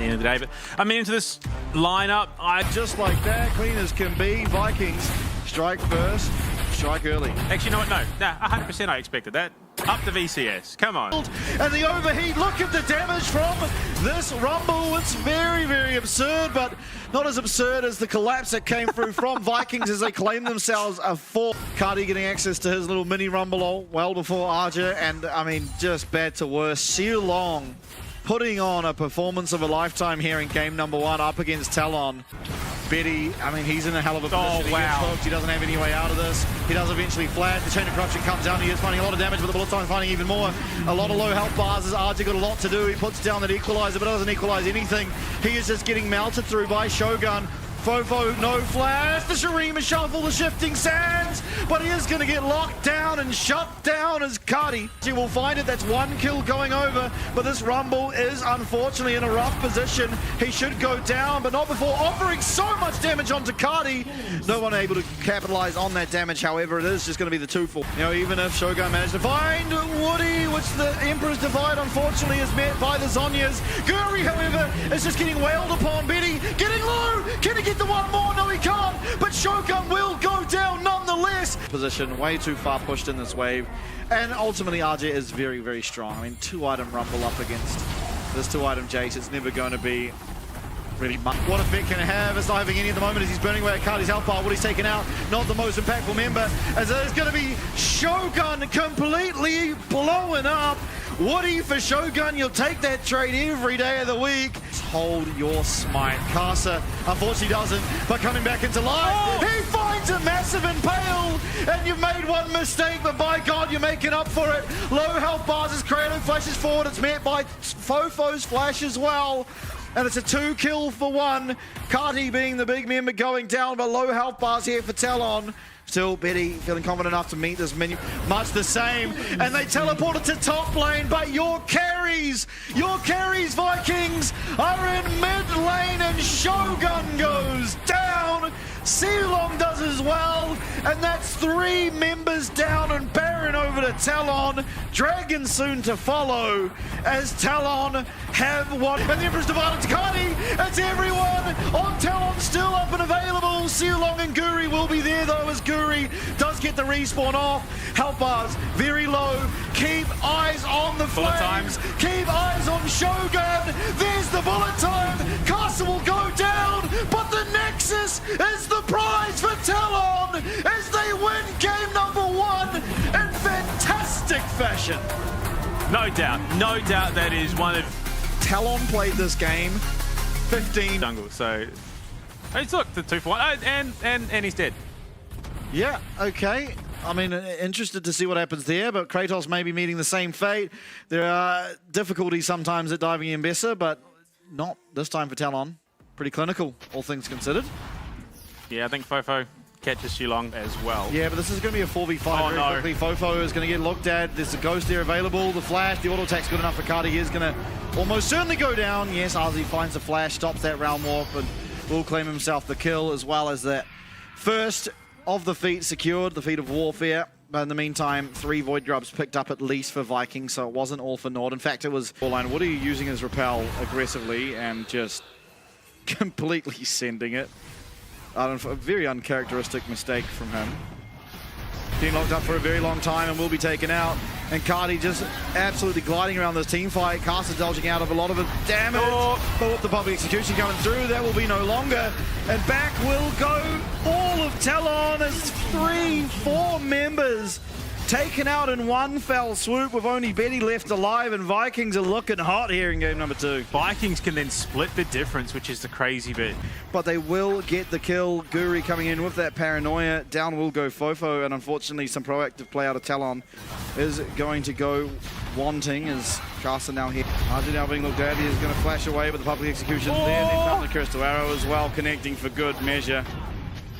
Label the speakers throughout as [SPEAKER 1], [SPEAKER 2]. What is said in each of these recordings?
[SPEAKER 1] the end of the day. But I mean, into this lineup,
[SPEAKER 2] just like that, clean as can be. Vikings strike first, strike early.
[SPEAKER 1] Actually, you know what? No, 100% I expected that. Up to VCS, come on.
[SPEAKER 2] And the overheat, look at the damage from this Rumble. It's very, very absurd, but not as absurd as the collapse that came through from Vikings as they claim themselves a 4. Cardi getting access to his little mini Rumble well before Arja, and I mean, just bad to worse. Siu Long putting on a performance of a lifetime here in game number 1 up against Talon. Betty, I mean, he's in a hell of a position.
[SPEAKER 1] Oh,
[SPEAKER 2] He
[SPEAKER 1] wow.
[SPEAKER 2] gets hooked. He doesn't have any way out of this. He does eventually flag. The chain of corruption comes down. He is finding a lot of damage, but the bullet time finding even more. A lot of low health bars as Arja got a lot to do. He puts down that equalizer, but doesn't equalize anything. He is just getting melted through by Shogun. Fofo, no flash, the Shurima shuffle, the shifting sands, but he is going to get locked down and shut down as Cardi. He will find it, that's 1 kill going over, but this Rumble is unfortunately in a rough position. He should go down, but not before offering so much damage onto Cardi. No one able to capitalize on that damage, however, it is just going to be the 2-4. You know, even if Shogun managed to find Woody, which the Emperor's Divide unfortunately is met by the Zonyas. Guri, however, is just getting wailed upon. Betty getting low, can he get the one more? No, he can't, but Shogun will go down nonetheless. Position way too far pushed in this wave, and ultimately RJ is very, very strong. I mean, 2-item Rumble up against this 2-item Jace, it's never going to be really much. What effect can it have? It's not having any at the moment as he's burning away at Cardi's health bar. What he's taken out, not the most impactful member, as it's going to be Shogun completely blowing up. Woody for Shogun, you'll take that trade every day of the week. Hold your smite. Casa unfortunately doesn't, but coming back into life, he finds a massive impale, and you've made one mistake, but by God, you're making up for it. Low health bars as Kratos flashes forward. It's met by Fofo's flash as well. And it's a 2 kill for 1. Cardi being the big member going down, but low health bars here for Talon. Still, Betty feeling confident enough to meet this minion. Much the same. And they teleport it to top lane, but your carries, Vikings, are in mid lane, and Shogun goes down. Sealong does as well, and that's 3 members down, and Baron over to Talon. Dragon soon to follow as Talon have won. And the Emperor's divided to Cardi. It's everyone on Talon still up and available. Sealong and Guri will be there though, as Guri does get the respawn off. Health bars very low. Keep eyes on the flames. Keep eyes on Shogun. There's the bullet time. Castle will go down, but the Nexus is the prize for Talon as they win game number 1 in fantastic fashion.
[SPEAKER 1] no doubt that is one of...
[SPEAKER 2] Talon played this game 15
[SPEAKER 1] jungle, so... Hey, look, the 2 for 1, and he's dead.
[SPEAKER 2] Yeah, okay. I mean, interested to see what happens there, but Kratos may be meeting the same fate. There are difficulties sometimes at diving in Bessa, but not this time for Talon. Pretty clinical, all things considered.
[SPEAKER 1] Yeah, I think Fofo catches Shilong as well.
[SPEAKER 2] Yeah, but this is going to be a 4v5 very quickly. Fofo is going to get looked at. There's a ghost there available. The flash, the auto attack's good enough for Cardi. He is going to almost certainly go down. Yes, Ozzy finds the flash, stops that round walk, but will claim himself the kill, as well as that first of the feet secured, the feat of warfare. But in the meantime, 3 Void Grubs picked up at least for Vikings, so it wasn't all for naught. In fact, it was line. What are you using his repel aggressively and just completely sending it? A very uncharacteristic mistake from him. Being locked up for a very long time and will be taken out. And Cardi just absolutely gliding around this team fight. Casa dodging out of a lot of damage. But with the public execution coming through, that will be no longer. And back will go all of Talon as 3-4 members taken out in one fell swoop, with only Betty left alive, and Vikings are looking hot here in game number 2.
[SPEAKER 1] Vikings can then split the difference, which is the crazy bit.
[SPEAKER 2] But they will get the kill. Guri coming in with that paranoia. Down will go Fofo, and unfortunately some proactive play out of Talon is going to go wanting, as Casa now here. Arjun now being looked at. He is going to flash away, but the public execution there. Then found the Crystal Arrow as well, connecting for good measure.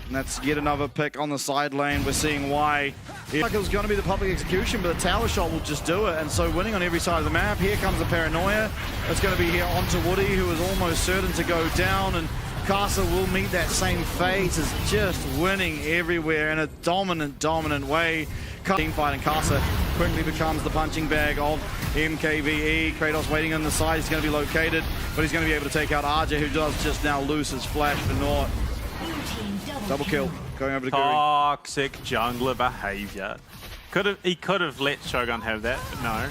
[SPEAKER 2] And that's yet another pick on the side lane. We're seeing why. Like it was going to be the public execution, but the tower shot will just do it. And so winning on every side of the map. Here comes the paranoia. It's going to be here onto Woody, who is almost certain to go down. And Casa will meet that same fate, as just winning everywhere in a dominant way. Team fight, and Casa quickly becomes the punching bag of MVKE, Kratos waiting on the side. He's going to be located, but he's going to be able to take out RJ, who does just now lose his flash for naught. Double kill, going over to Guri.
[SPEAKER 1] Toxic jungler behavior. He could have let Shogun have that, but no.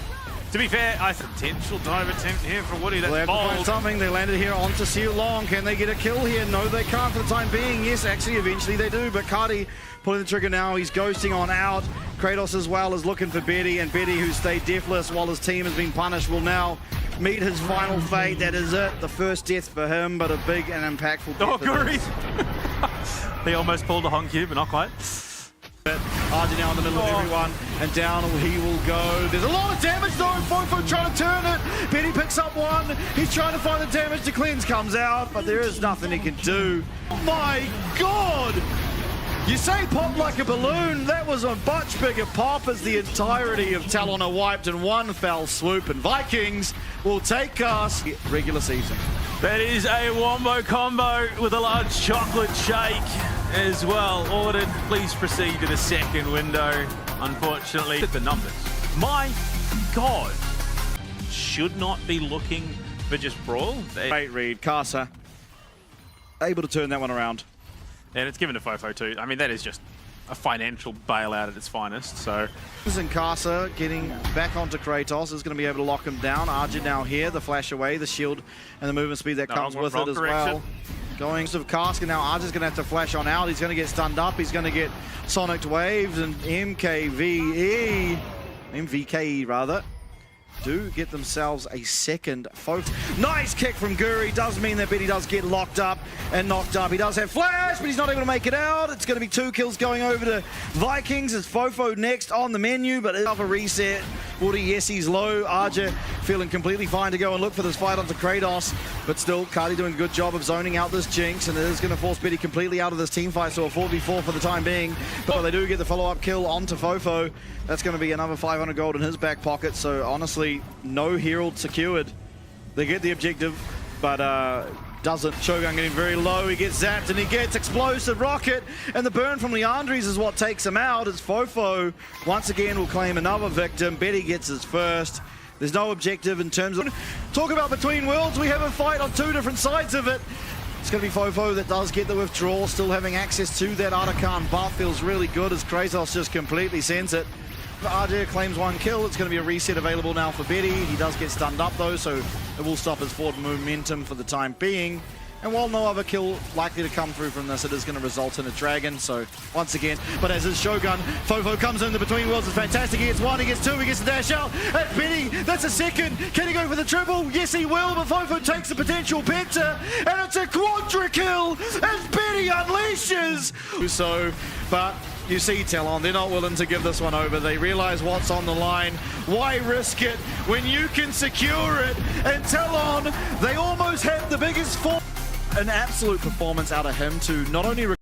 [SPEAKER 1] To be fair, I think potential dive attempt here for Woody. That's
[SPEAKER 2] They have to find
[SPEAKER 1] bold.
[SPEAKER 2] something. They landed here onto Siu Long. Can they get a kill here? No, they can't for the time being. Yes, actually, eventually they do. But Cardi pulling the trigger now. He's ghosting on out. Kratos as well is looking for Betty. And Betty, who stayed deathless while his team has been punished, will now meet his final fate. That is it. The first death for him, but a big and impactful death.
[SPEAKER 1] Oh, Guri! He almost pulled a Honky, but not quite.
[SPEAKER 2] RJ now in the middle of everyone, and down he will go. There's a lot of damage though, Fofo trying to turn it. Betty picks up one. He's trying to find the damage. The cleanse comes out, but there is nothing he can do. Oh my God! You say pop like a balloon. That was a much bigger pop as the entirety of TLN are wiped in one fell swoop, and Vikings will take us regular season.
[SPEAKER 1] That is a wombo combo with a large chocolate shake as well ordered. Please proceed to the second window. Unfortunately, the numbers. My God, should not be looking for just brawl.
[SPEAKER 2] Great read, Casa able to turn that one around.
[SPEAKER 1] And it's given to Fofo too. I mean, that is just a financial bailout at its finest, so.
[SPEAKER 2] And Casa getting back onto Kratos is going to be able to lock him down. RJ now here, the flash away, the shield and the movement speed that comes with it as well. Going to Casca now, RJ's going to have to flash on out. He's going to get stunned up. He's going to get sonic waves, and MVKE rather, do get themselves a second focus. Nice kick from Guri. Does mean that Betty does get locked up and knocked up. He does have flash, but he's not able to make it out. It's going to be 2 kills going over to Vikings. It's Fofo next on the menu, but it's a reset. Woody, yes, he's low. RJ feeling completely fine to go and look for this fight onto Kratos, but still, Cardi doing a good job of zoning out this Jinx, and it is going to force Betty completely out of this team fight, so a 4v4 for the time being. But they do get the follow-up kill onto Fofo. That's going to be another 500 gold in his back pocket, so honestly, no Herald secured. They get the objective, but doesn't. Shogun getting very low. He gets zapped and he gets explosive rocket, and the burn from Leandres is what takes him out. As Fofo once again will claim another victim. Betty gets his first. There's no objective in terms of talk about between worlds. We have a fight on 2 different sides of it. It's going to be Fofo that does get the withdrawal, still having access to that Arakan buff. Feels really good as Kratos just completely sends it. RJ claims 1 kill. It's going to be a reset available now for Betty. He does get stunned up though, so it will stop his forward momentum for the time being. And while no other kill likely to come through from this, it is going to result in a dragon. So once again, but as his Shogun, Fofo comes in the between worlds. It's fantastic. He gets 1, he gets 2, he gets the dash out. And Betty, that's a second. Can he go for the triple? Yes, he will. But Fofo takes the potential penta, and it's a quadra kill as Betty unleashes. So, but you see TLN, they're not willing to give this one over. They realize what's on the line. Why risk it when you can secure it? And TLN, they almost had the biggest an absolute performance out of him to not only